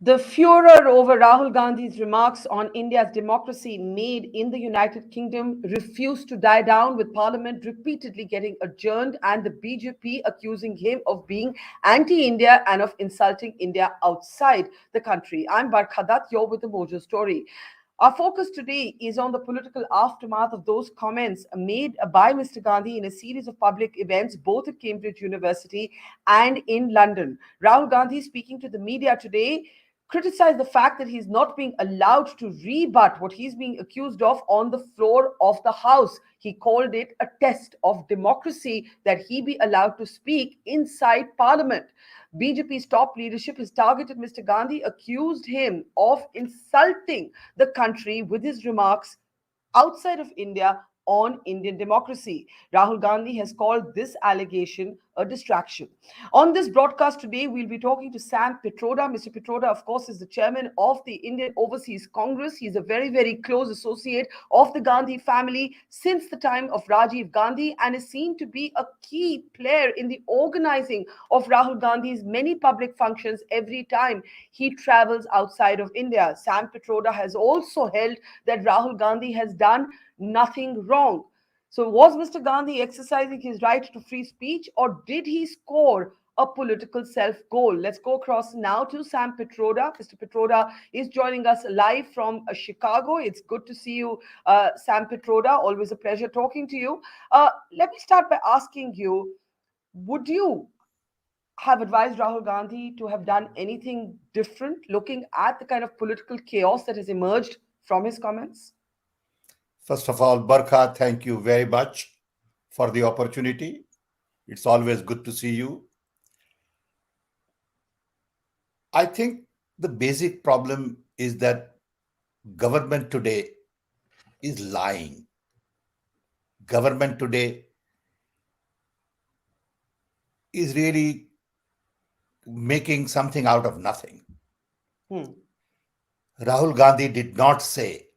The furor over Rahul Gandhi's remarks on India's democracy made in the United Kingdom refused to die down, with Parliament repeatedly getting adjourned and the BJP accusing him of being anti India and of insulting India outside the country. I'm Barkha Dutt, you're with the Mojo Story. Our focus today is on the political aftermath of those comments made by Mr. Gandhi in a series of public events, both at Cambridge University and in London. Rahul Gandhi, speaking to the media today, criticized the fact that he's not being allowed to rebut what he's being accused of on the floor of the House. He called it a test of democracy that he be allowed to speak inside Parliament. BJP's top leadership has targeted Mr. Gandhi, accused him of insulting the country with his remarks outside of India on Indian democracy. Rahul Gandhi has called this allegation a distraction. On this broadcast today, we'll be talking to Sam Pitroda. Mr. Pitroda, of course, is the chairman of the Indian Overseas Congress. He's a very, very close associate of the Gandhi family since the time of Rajiv Gandhi and is seen to be a key player in the organizing of Rahul Gandhi's many public functions every time he travels outside of India. Sam Pitroda has also held that Rahul Gandhi has done nothing wrong. So, was Mr. Gandhi exercising his right to free speech, or did he score a political self goal? Let's go across now to Sam Pitroda. Mr. Pitroda is joining us live from Chicago. It's good to see you, Sam Pitroda. Always a pleasure talking to you. Let me start by asking you, would you have advised Rahul Gandhi to have done anything different looking at the kind of political chaos that has emerged from his comments? First of all, Barkha, thank you very much for the opportunity. It's always good to see you. I think the basic problem is that government today is lying. Government today is really making something out of nothing. Rahul Gandhi did not say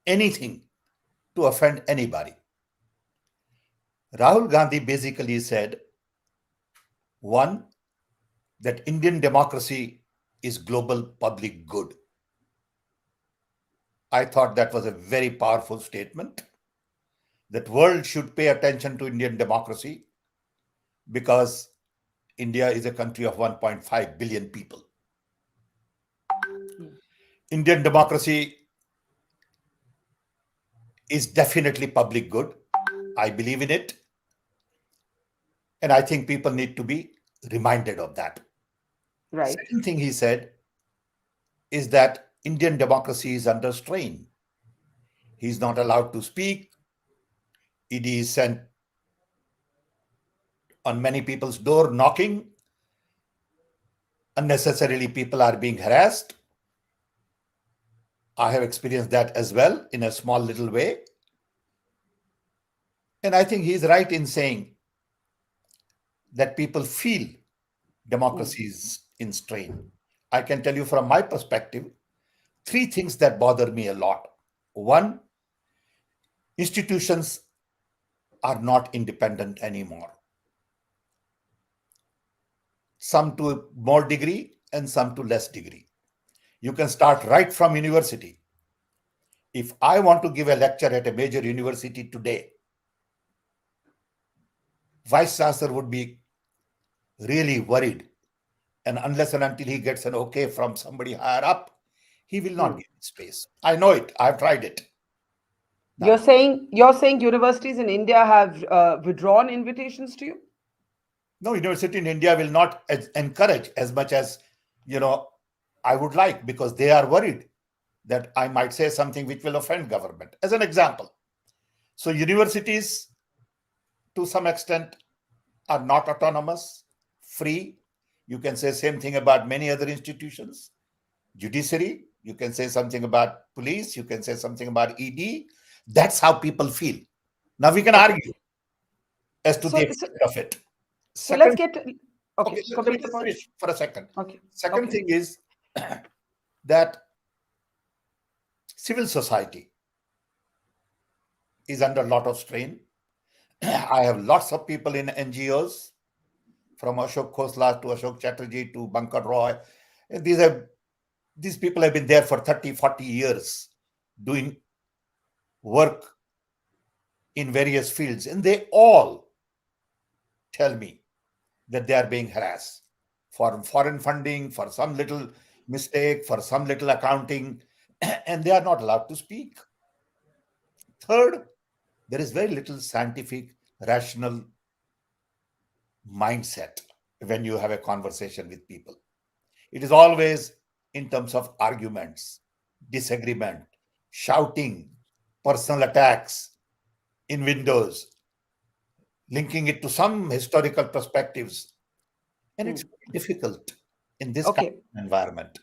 anything to offend anybody. Rahul Gandhi basically said, one, that Indian democracy is global public good. I thought that was a very powerful statement, that world should pay attention to Indian democracy because India is a country of 1.5 billion people. Indian democracy is definitely public good. I believe in it. And I think people need to be reminded of that. Right. Second thing he said is that Indian democracy is under strain. He's not allowed to speak. ED is sent on many people's door knocking. Unnecessarily, people are being harassed. I have experienced that as well in a small little way. And I think he's right in saying that people feel democracy is in strain. I can tell you from my perspective, three things that bother me a lot. One, institutions are not independent anymore. Some to more degree and some to less degree. You can start right from university. If I want to give a lecture at a major university today, vice chancellor would be really worried. And unless and until he gets an okay from somebody higher up, he will not give space. I know it. I've tried it. You're saying universities in India have withdrawn invitations to you? No, university in India will not encourage as much as I would like, because they are worried that I might say something which will offend government. As an example, so universities to some extent are not autonomous, free. You can say same thing about many other institutions. Judiciary, you can say something about police, you can say something about ED. That's how people feel. Now we can argue as to the extent of it. So let's get to, okay, let me just finish for a second. Okay. Second thing is that civil society is under a lot of strain. I have lots of people in NGOs, from Ashok Khosla to Ashok Chatterjee to Bankar Roy, And these people have been there for 30, 40 years doing work in various fields, and they all tell me that they are being harassed for foreign funding, for some little mistake, for some little accounting, and they are not allowed to speak. Third, there is very little scientific, rational mindset when you have a conversation with people. It is always in terms of arguments, disagreement, shouting, personal attacks, innuendos, linking it to some historical perspectives. And it's very difficult in this kind Okay. of environment.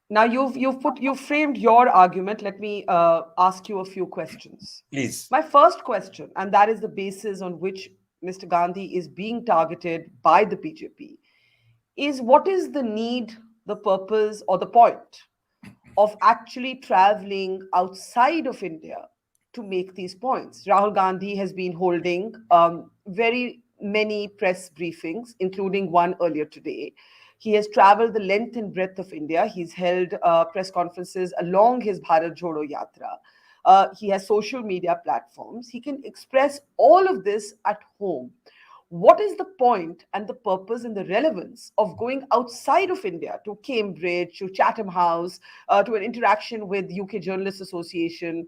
Now you've framed your argument. Let me ask you a few questions. Please. My first question, and that is the basis on which Mr. Gandhi is being targeted by the BJP, is what is the need, the purpose, or the point of actually traveling outside of India to make these points? Rahul Gandhi has been holding very many press briefings, including one earlier today. He has traveled the length and breadth of India. He's held press conferences along his Bharat Jodo Yatra. He has social media platforms. He can express all of this at home. What is the point and the purpose and the relevance of going outside of India to Cambridge, to Chatham House, to an interaction with UK Journalists Association?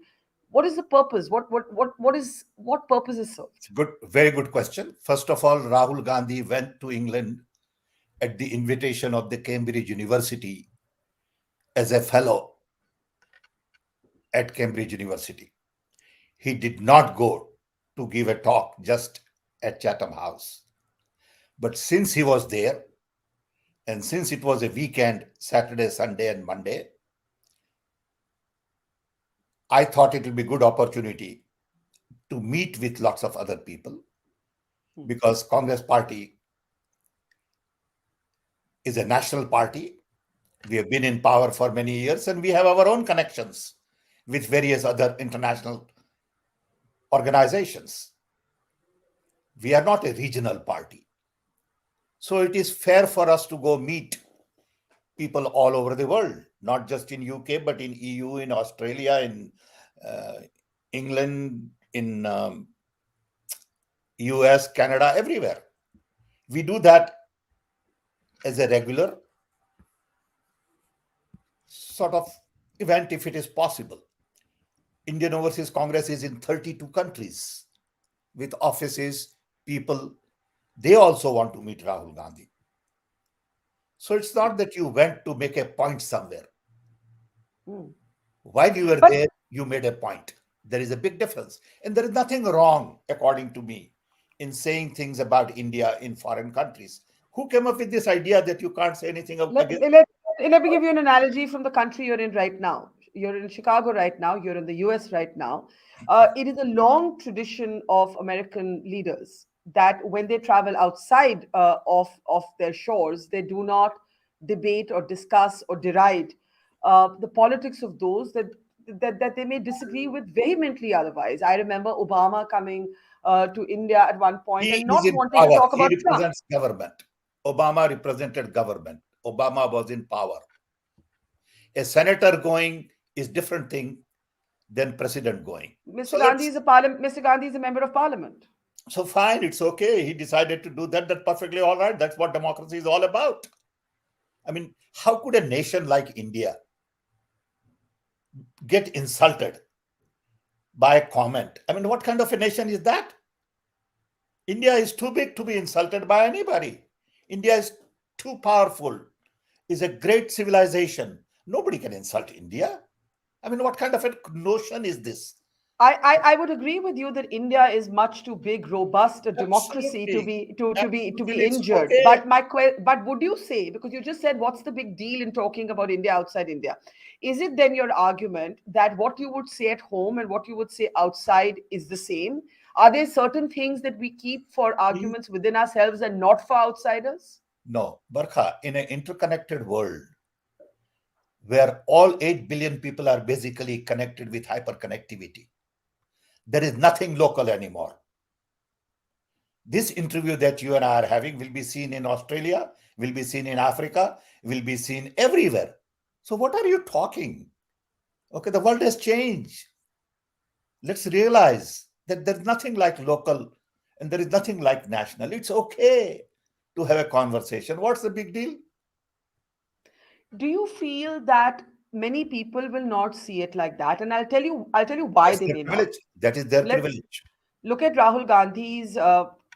What is the purpose? What purpose is served? Good, very good question. First of all, Rahul Gandhi went to England at the invitation of the Cambridge University as a fellow at Cambridge University. He did not go to give a talk just at Chatham House. But since he was there, and since it was a weekend, Saturday, Sunday, and Monday, I thought it would be a good opportunity to meet with lots of other people, because Congress party is a national party. We have been in power for many years, and we have our own connections with various other international organizations. We are not a regional party. So it is fair for us to go meet people all over the world, not just in UK, but in EU, in Australia, in England, in US, Canada, everywhere. We do that as a regular sort of event if it is possible. Indian Overseas Congress is in 32 countries with offices, people. They also want to meet Rahul Gandhi. So it's not that you went to make a point somewhere. While you were But there, you made a point. There is a big difference. And there is nothing wrong, according to me, in saying things about India in foreign countries. Who came up with this idea that you can't say anything let, against? let, let me give you an analogy from the country you're in right now. You're in Chicago right now, you're in the US right now. It is a long tradition of American leaders that when they travel outside of their shores, they do not debate or discuss or deride the politics of those that they may disagree with vehemently otherwise. I remember Obama coming to India at one point He and is not in wanting to power. talk He about Trump. represents government. Obama represented government. Obama was in power. A senator going is different thing than president going. So Mr. Gandhi is a member of parliament. so fine, it's okay. He decided to do that. That's perfectly all right. That's what democracy is all about. I mean, how could a nation like India get insulted by a comment? I mean, what kind of a nation is that? India is too big to be insulted by anybody. India is too powerful, is a great civilization. Nobody can insult India. I mean, what kind of a notion is this? I would agree with you that India is much too big, robust a democracy to Absolutely. be Absolutely. It's injured. okay. But would you say, because you just said what's the big deal in talking about India outside India? Is it then your argument that what you would say at home and what you would say outside is the same? Are there certain things that we keep for arguments within ourselves and not for outsiders? No, Barkha, in an interconnected world where all 8 billion people are basically connected with hyperconnectivity, there is nothing local anymore. This interview that you and I are having will be seen in Australia will be seen in Africa, will be seen everywhere. So what are you talking? Okay, the world has changed. Let's realize that there's nothing like local and there is nothing like national. It's okay to have a conversation. What's the big deal? Do you feel that many people will not see it like that? And I'll tell you why That's they their may not. privilege. That is their Let privilege. Look at Rahul Gandhi's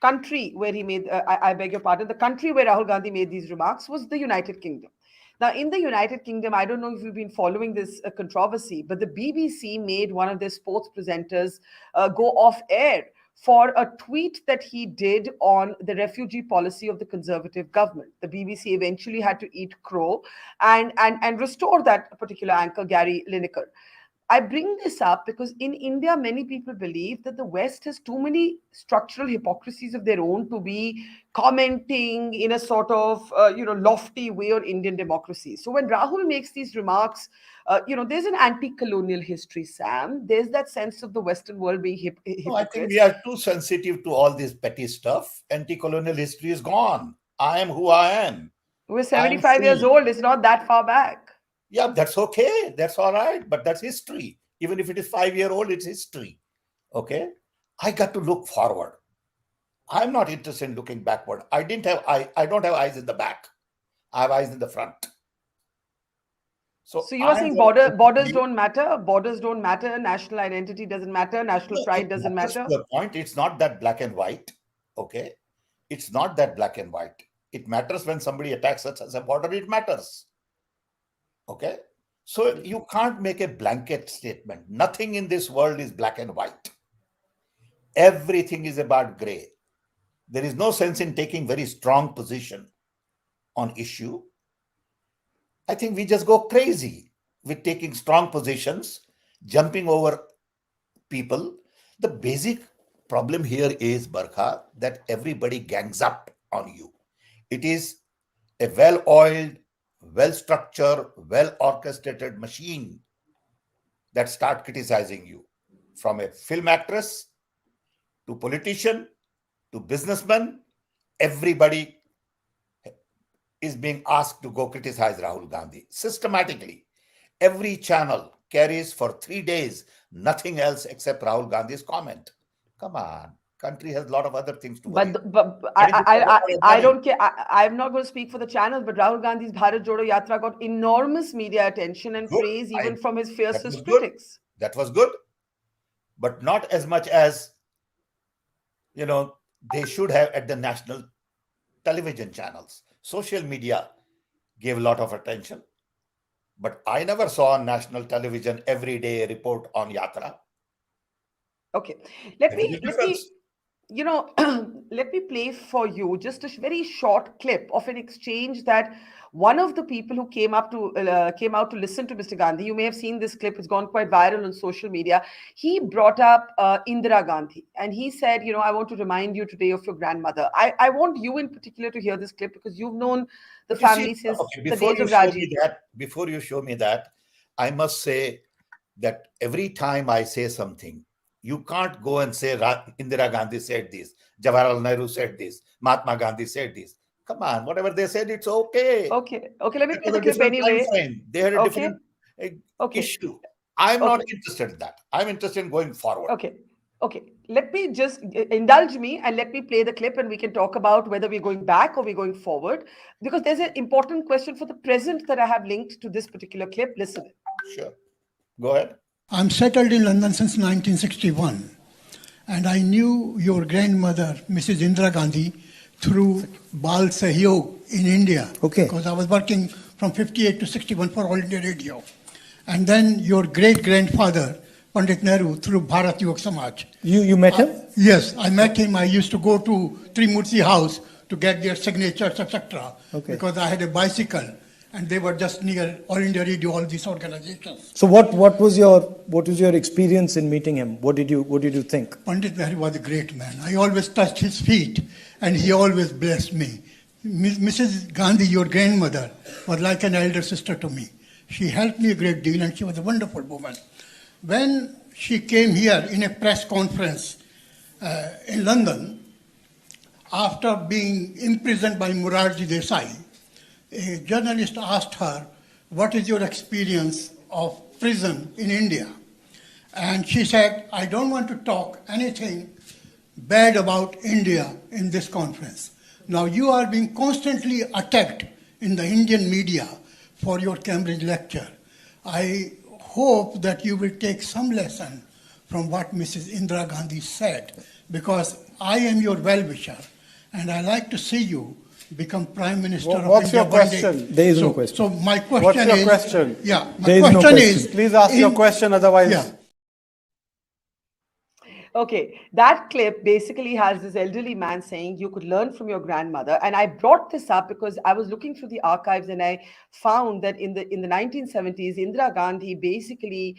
country where he made, I beg your pardon, the country where Rahul Gandhi made these remarks was the United Kingdom. Now, in the United Kingdom, I don't know if you've been following this controversy, but the BBC made one of their sports presenters go off air for a tweet that he did on the refugee policy of the Conservative government. The BBC eventually had to eat crow and restore that particular anchor, Gary Lineker. I bring this up because in India, many people believe that the West has too many structural hypocrisies of their own to be commenting in a sort of lofty way on Indian democracy. So when Rahul makes these remarks, there's an anti-colonial history, Sam. There's that sense of the Western world being No, I think we hypocrites. are too sensitive to all this petty stuff. Anti-colonial history is gone. I am who I am. We're I am 75 years free. old. It's not that far back. Yeah, that's okay. That's all right. But that's history. Even if it is 5 year old, it's history. Okay. I got to look forward. I'm not interested in looking backward. I don't have eyes in the back. I have eyes in the front. So So you are I am saying very borders quickly. don't matter, borders don't matter, national identity doesn't matter, national No, it pride doesn't matters to matter. your point. It's not that black and white. Okay. It's not that black and white. It matters when somebody attacks us as a border, it matters. Okay. So you can't make a blanket statement. Nothing in this world is black and white. Everything is about gray. There is no sense in taking very strong position on issue. I think we just go crazy with taking strong positions, jumping over people. The basic problem here is, Barkha, that everybody gangs up on you. It is a well oiled, well structured, well orchestrated machine that start criticizing you, from a film actress to politician to businessman. Everybody is being asked to go criticize Rahul Gandhi systematically. Every channel carries for 3 days nothing else except Rahul Gandhi's comment. Come on, country has a lot of other things to worry about. But Getting this water is I money. don't care. I'm not going to speak for the channels, but Rahul Gandhi's Bharat Jodo Yatra got enormous media attention and Good. praise even from his That was fiercest good. critics. That was good, but not as much as they should have at the national television channels. Social media gave a lot of attention, but I never saw on national television every day a report on Yatra. Okay, let There is me a let me difference. let me play for you just a very short clip of an exchange that one of the people who came out to listen to Mr. Gandhi. You may have seen this clip; it's gone quite viral on social media. He brought up Indira Gandhi, and he said, "I want to remind you today of your grandmother." I want you in particular to hear this clip because you've known the But you see, family since okay, the days of Rajiv. before you show me that, I must say that every time I say something, you can't go and say Indira Gandhi said this, Jawaharlal Nehru said this, Mahatma Gandhi said this. Come on, whatever they said, it's okay. Okay, okay. Let me That play was the a clip different time anyway. frame. They had a Okay, different okay, issue. I'm not okay. interested in that. I'm interested in going forward. Okay. Okay. Let me just indulge me and let me play the clip and we can talk about whether we're going back or we're going forward. Because there's an important question for the present that I have linked to this particular clip. Listen. Sure. Go ahead. I'm settled in London since 1961, and I knew your grandmother, Mrs. Indira Gandhi, through Bal Sahyog in India. Okay. Because I was working from 58 to 61 for All India Radio. And then your great-grandfather, Pandit Nehru, through Bharat Yuva Samaj. You met him? Yes, I met him. I used to go to Trimurti House to get their signatures, etc. Okay. Because I had a bicycle, and they were just near All India Radio, all these organizations. So what was your experience in meeting him? What did you think? Pandit Nehru was a great man. I always touched his feet, and he always blessed me. Mrs. Gandhi, your grandmother, was like an elder sister to me. She helped me a great deal, and she was a wonderful woman. When she came here in a press conference in London, after being imprisoned by Morarji Desai, a journalist asked her, "What is your experience of prison in India?" And she said, "I don't want to talk anything bad about India in this conference." Now you are being constantly attacked in the Indian media for your Cambridge lecture. I hope that you will take some lesson from what Mrs. Indira Gandhi said, because I am your well-wisher, and I like to see you become Prime Minister of What's India your one day. question? There is no question. So my question What's your is... question? Yeah, my There is no question question. is... Please ask your question, otherwise. Yeah. Okay, that clip basically has this elderly man saying you could learn from your grandmother, and I brought this up because I was looking through the archives and I found that in the 1970s, Indira Gandhi basically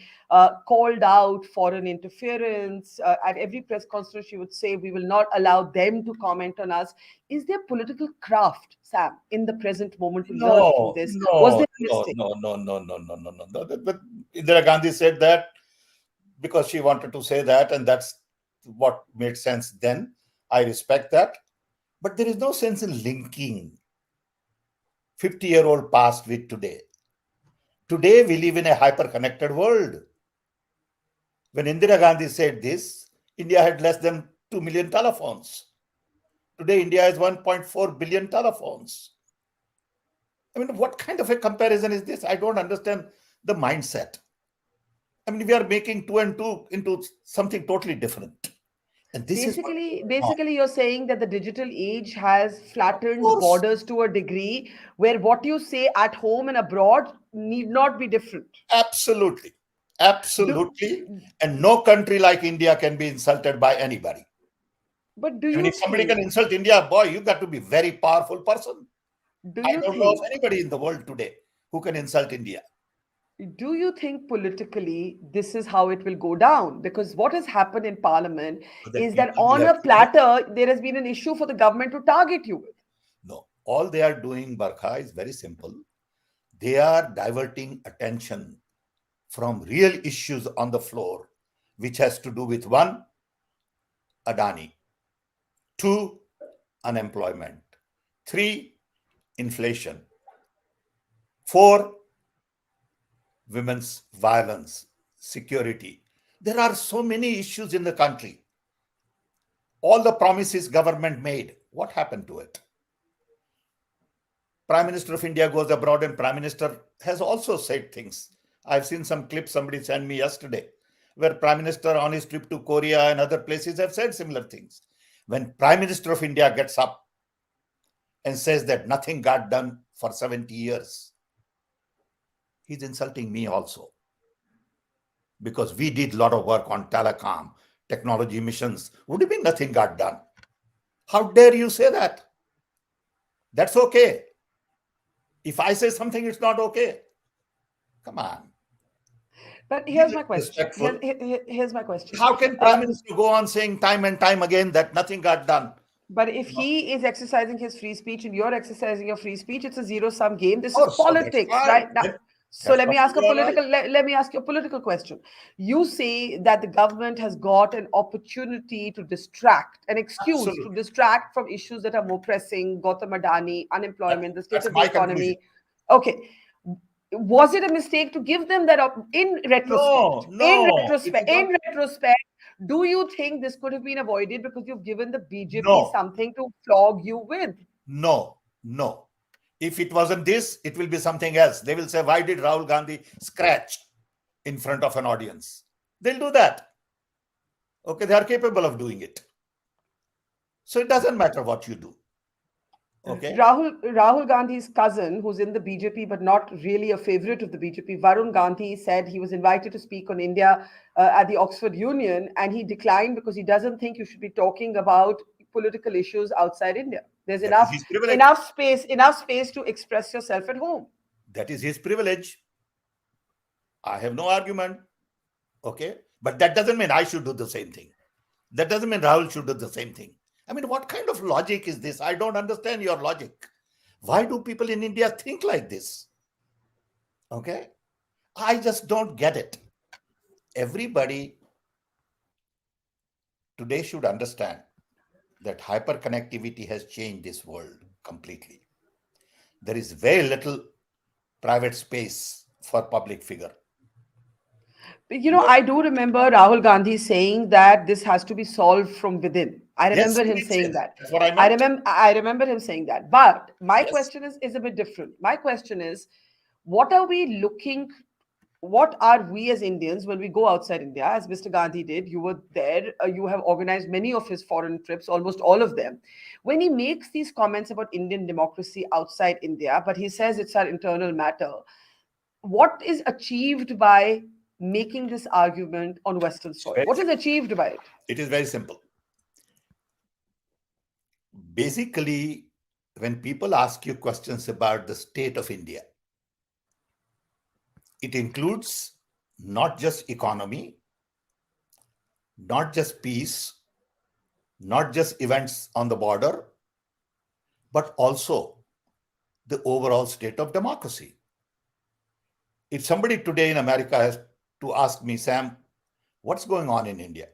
called out foreign interference. At every press conference, she would say, "We will not allow them to comment on us." Is there political craft, Sam, in the present moment to learn from No, this? Was no, there a no, mistake? no, no, no, no, no, no, no, no. But Indira Gandhi said that because she wanted to say that, and that's what made sense then. I respect that. But there is no sense in linking 50-year-old past with today. Today, we live in a hyper-connected world. When Indira Gandhi said this, India had less than 2 million telephones. Today, India has 1.4 billion telephones. I mean, what kind of a comparison is this? I don't understand the mindset. I mean, we are making two and two into something totally different. And this is what Basically, you're saying that the digital age has of flattened course, borders to a degree where what you say at home and abroad need not be different. absolutely, Do, absolutely. And no country like India can be insulted by anybody. but do I mean, you if somebody can think, insult India, boy, you got to be very powerful person. do I you don't know of think, anybody in the world today who can insult India. do you think politically this is how it will go down? Because what has happened in Parliament So that is that people on behave a platter, there has been an issue for the government to target you with. no, all they are doing, Barkha, is very simple. They are diverting attention from real issues on the floor, which has to do with one, Adani, two, unemployment, three, inflation, four, women's violence, security. There are so many issues in the country. All the promises government made, what happened to it? Prime Minister of India goes abroad and Prime Minister has also said things. I've seen some clips somebody sent me yesterday where Prime Minister on his trip to Korea and other places have said similar things. When Prime Minister of India gets up and says that nothing got done for 70 years, he's insulting me also. Because we did a lot of work on telecom, technology missions. What do you mean nothing got done? How dare you say that? That's okay. If I say something, it's not okay. Come on. But Be here's my question. respectful. Here's my question. How can Prime Minister go on saying time and time again that nothing got done? But if No. he is exercising his free speech and you're exercising your free speech, it's a zero-sum game. This is Oh, so that's politics, fine. right? Now, so That's let me what ask a you are right. political let me ask you a political question. You say that the government has got an opportunity to distract, an excuse to Absolutely. distract from issues that are more pressing, Gautam Adani, unemployment, the state That's of the my conclusion. economy. Okay. Was it a mistake to give them that in retrospect? No, no, it is not. In retrospect, do you think this could have been avoided because you've given the BJP No, something to flog you with? no, no. If it wasn't this, it will be something else. They will say, why did Rahul Gandhi scratch in front of an audience? They'll do that. Okay, they are capable of doing it. So it doesn't matter what you do. Okay. Rahul Gandhi's cousin, who's in the BJP but not really a favorite of the BJP, Varun Gandhi, said he was invited to speak on India at the Oxford Union, and he declined because he doesn't think you should be talking about political issues outside India. There's That is his privilege. enough space to express yourself at home. That is his privilege. I have no argument. Okay. But that doesn't mean I should do the same thing. That doesn't mean Rahul should do the same thing. I mean, what kind of logic is this? I don't understand your logic. Why do people in India think like this? Okay. I just don't get it. Everybody today should understand that hyperconnectivity has changed this world completely. there is very little private space for public figure. I do remember Rahul Gandhi saying that this has to be solved from within. I Yes, remember he him did say saying that. that. That's what I meant. I remember him saying that. But my Yes. question is a bit different. My question is, what are we looking what are we as Indians when we go outside India, as Mr. Gandhi did? You were there, you have organized many of his foreign trips, almost all of them. When he makes these comments about Indian democracy outside India, but he says it's our internal matter, what is achieved by making this argument on Western It's soil? very What is simple. achieved by it? It is very simple. Basically, when people ask you questions about the state of India, it includes not just economy, not just peace, not just events on the border, but also the overall state of democracy. If somebody today in America has to ask me, Sam, what's going on in India?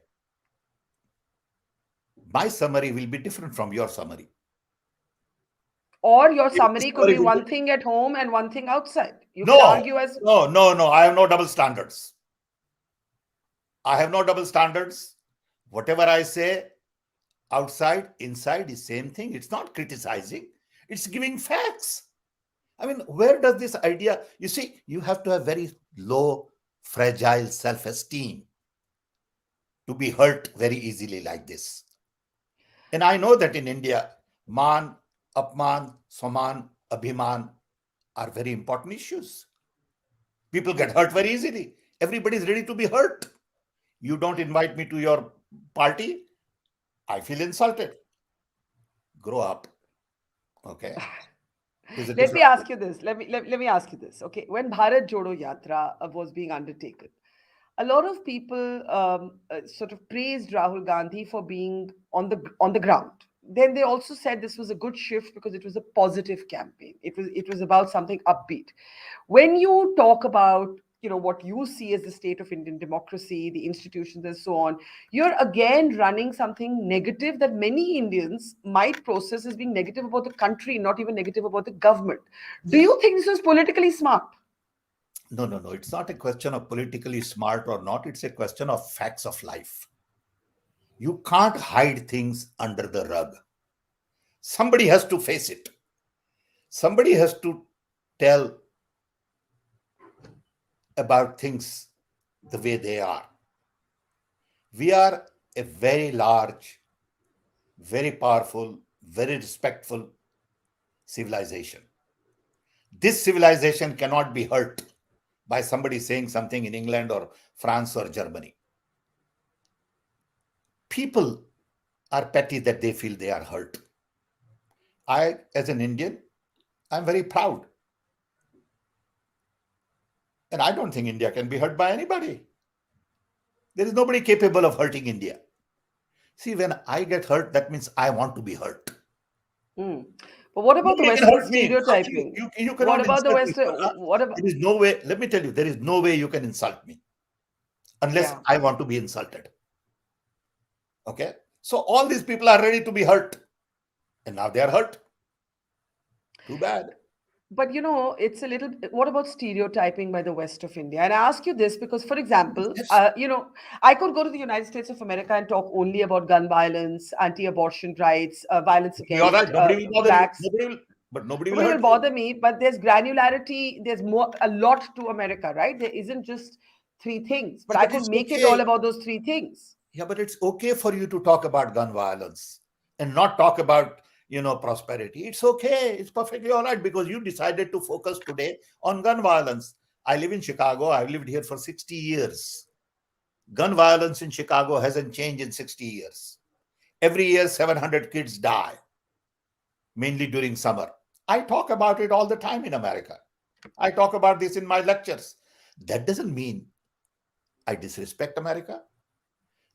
My summary will be different from your summary. Or your Maybe summary could summary be will one thing at home and one thing outside. You can No, argue as no. I have no double standards. I have no double standards. Whatever I say outside, inside is same thing. It's not criticizing. It's giving facts. I mean, where does this idea, you see, you have to have very low, fragile self-esteem to be hurt very easily like this. And I know that in India, man, apman, saman, abhiman are very important issues. People get hurt very easily. Everybody is ready to be hurt. You don't invite me to your party, I feel insulted. Grow up. Okay. let me ask you this. Let me ask you this. Okay, when Bharat Jodo Yatra was being undertaken, a lot of people sort of praised Rahul Gandhi for being on the ground. Then they also said this was a good shift because it was a positive campaign. It was about something upbeat. When you talk about what you see as the state of Indian democracy, the institutions, and so on, you're again running something negative that many Indians might process as being negative about the country, not even negative about the government. Do you think this was politically smart? No. It's not a question of politically smart or not. It's a question of facts of life. You can't hide things under the rug. Somebody has to face it. Somebody has to tell about things the way they are. We are a very large, very powerful, very respectful civilization. This civilization cannot be hurt by somebody saying something in England or France or Germany. People are petty that they feel they are hurt. I, as an Indian, I'm very proud. And I don't think India can be hurt by anybody. There is nobody capable of hurting India. See, when I get hurt, that means I want to be hurt. Mm. But what about the Nobody can Western hurt me. stereotyping? You What cannot about the insult me. Western? What about? There is no way, let me tell you, there is no way you can insult me unless Yeah. I want to be insulted. Okay? So all these people are ready to be hurt. And now they are hurt. Too bad. But it's a little. What about stereotyping by the West of India? And I ask you this because, for example, Yes. I could go to the United States of America and talk only about gun violence, anti-abortion rights, violence You're right. against Nobody will bother blacks. you. Nobody will Nobody will hurt bother me. But there's granularity. There's a lot to America, right? There isn't just three things. But you. I But could it's make it okay. all about those three things. Yeah, but it's okay for you to talk about gun violence and not talk about, prosperity. It's okay. It's perfectly all right because you decided to focus today on gun violence. I live in Chicago. I've lived here for 60 years. Gun violence in Chicago hasn't changed in 60 years. Every year, 700 kids die, mainly during summer. I talk about it all the time in America. I talk about this in my lectures. That doesn't mean I disrespect America.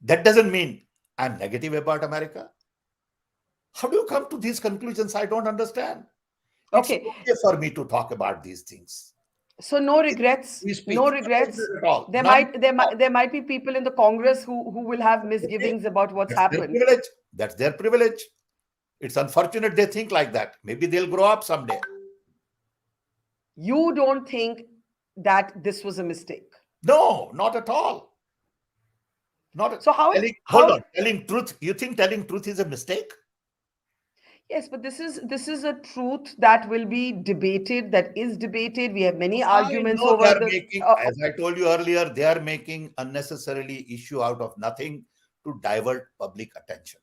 That doesn't mean I'm negative about America. How do you come to these conclusions? I don't understand. It's Okay. okay for me to talk about these things. So no regrets. We speak. No No regrets. regret at all. There None might there at all. might there might be people in the Congress who will have Okay. misgivings about what's That's their happened. privilege. That's their privilege. It's unfortunate they think like that. Maybe they'll grow up someday. You don't think that this was a mistake? No, not at all. Not So hold how on. Telling truth. You think telling truth is a mistake? yes, but this is a truth that will be debated, that is debated. We have many I arguments know they over are the making, as I told you earlier, they are making unnecessarily issue out of nothing to divert public attention.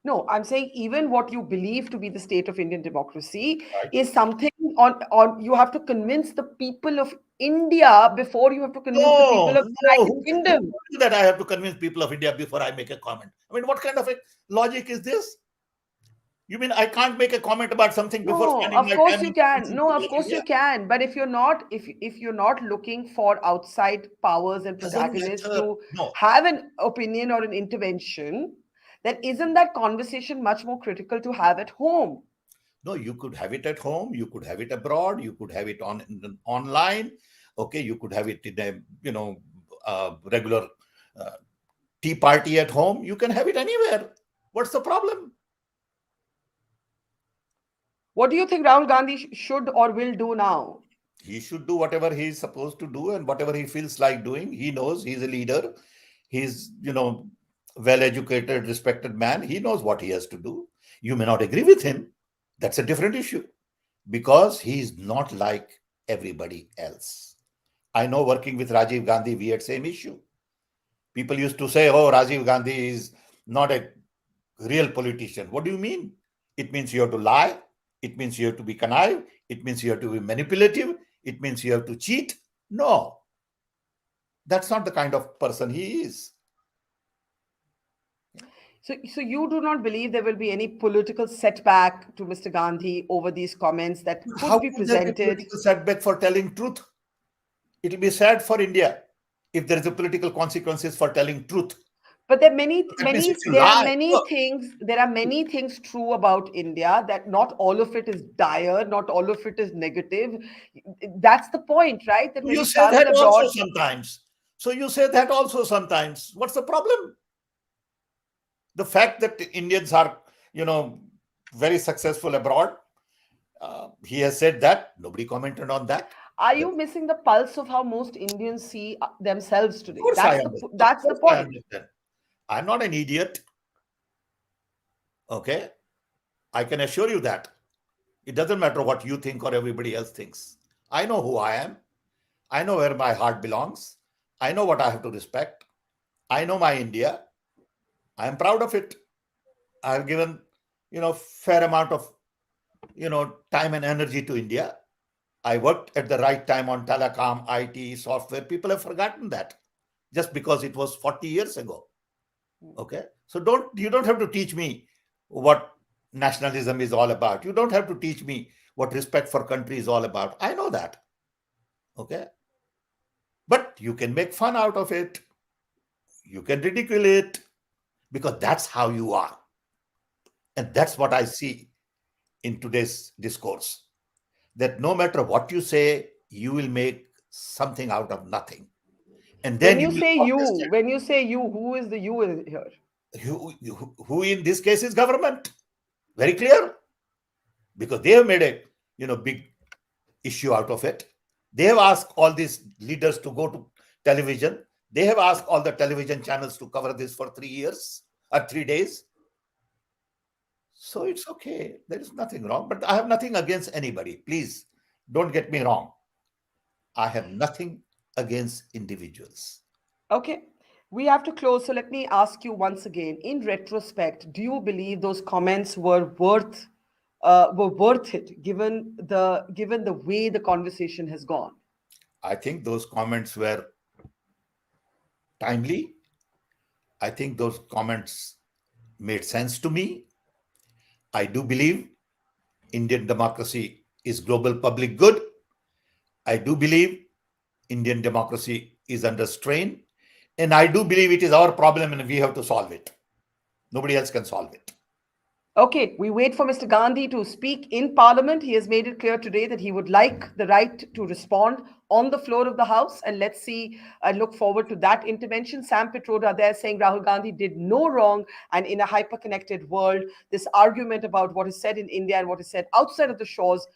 no, I'm saying even what you believe to be the state of Indian democracy Right? is something on you have to convince the people of India before you have to convince the No, people of the no. United Who Kingdom. told you that I have to convince people of India before I make a comment? I mean, what kind of a logic is this? You mean I can't make a comment about something before No, spending of my course time you in can. convincing No, people of of course you India? can. But if you're not looking for outside powers and Doesn't protagonists matter. to No, have an opinion or an intervention, then isn't that conversation much more critical to have at home? no. You could have it at home. You could have it abroad. You could have it online. Okay, you could have it in a regular uh, tea party at home. You can have it anywhere. What's the problem? What do you think Rahul Gandhi should or will do now? He should do whatever he is supposed to do and whatever he feels like doing. He knows he's a leader. He's, well educated, respected man. He knows what he has to do. You may not agree with him. That's a different issue because he's not like everybody else. I know working with Rajiv Gandhi, we had same issue. People used to say, oh, Rajiv Gandhi is not a real politician. What do you mean? It means you have to lie. It means you have to be connive. It means you have to be manipulative. It means you have to cheat. No, that's not the kind of person he is. So you do not believe there will be any political setback to Mr. Gandhi over these comments that How could be could there be presented? political setback for telling truth? It will be sad for India if there is a political consequences for telling truth. But there are many, That means many, if you there are lie, many look, things, there are many things true about India that not all of it is dire, not all of it is negative. That's the point, right? That when you you say travel that abroad, also sometimes. So you say that also sometimes. What's the problem? The fact that Indians are, very successful abroad, he has said that. Nobody commented on that. are Of you missing the pulse of how most Indians see themselves today? course I understand. Of That's the course I point. understand. I'm not an idiot. Okay. I can assure you that. It doesn't matter what you think or everybody else thinks. I know who I am. I know where my heart belongs. I know what I have to respect. I know my India. I am proud of it. I've given, fair amount of, time and energy to India. I worked at the right time on telecom, IT, software. People have forgotten that just because it was 40 years ago. Okay. So you don't have to teach me what nationalism is all about. You don't have to teach me what respect for country is all about. I know that. Okay. But you can make fun out of it. You can ridicule it because that's how you are. And that's what I see in today's discourse. That no matter what you say, you will make something out of nothing. And then you will contest When you say you, who is the you here? it. Who in this case is government. Very clear. Because they have made a big issue out of it. They have asked all these leaders to go to television. They have asked all the television channels to cover this for 3 years or 3 days. So it's okay. There is nothing wrong. But I have nothing against anybody. Please don't get me wrong. I have nothing against individuals. Okay. We have to close. So let me ask you once again, in retrospect, do you believe those comments were worth it given the way the conversation has gone? I think those comments were timely. I think those comments made sense to me. I do believe Indian democracy is global public good. I do believe Indian democracy is under strain. And I do believe it is our problem and we have to solve it. Nobody else can solve it. Okay, we wait for Mr. Gandhi to speak in Parliament. He has made it clear today that he would like the right to respond on the floor of the House. And let's see, I look forward to that intervention. Sam Pitroda there saying Rahul Gandhi did no wrong. And in a hyper-connected world, this argument about what is said in India and what is said outside of the shores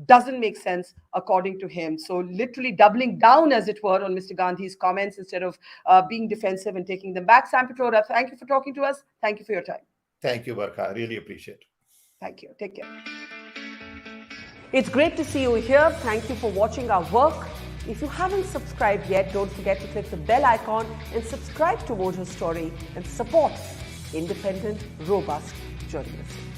doesn't make sense according to him. So literally doubling down, as it were, on Mr. Gandhi's comments instead of being defensive and taking them back. Sam Pitroda, thank you for talking to us. Thank you for your time. Thank you, Barkha. I really appreciate it. Thank you. Take care. It's great to see you here. Thank you for watching our work. If you haven't subscribed yet, don't forget to click the bell icon and subscribe to Mojo Story and support independent, robust journalism.